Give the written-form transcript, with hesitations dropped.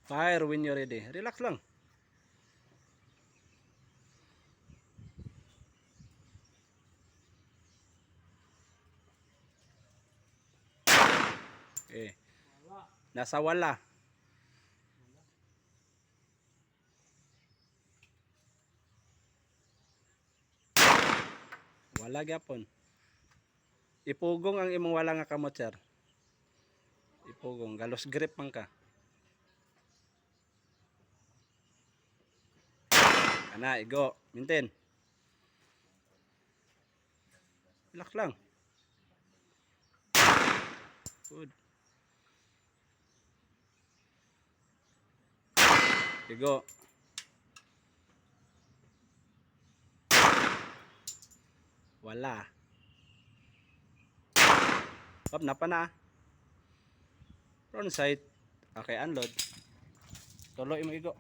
Fire when you're ready. Relax lang. Okay. Nasa wala. Wala gyapon. Ipugong ang imong wala nga kamot, sir. Ipugong. Galos grip man ka. Ana, igo. Maintain. Relax lang. Good. Igo. Wala. Up, napa na. Front side. Okay, unload. Tuloy mo igo.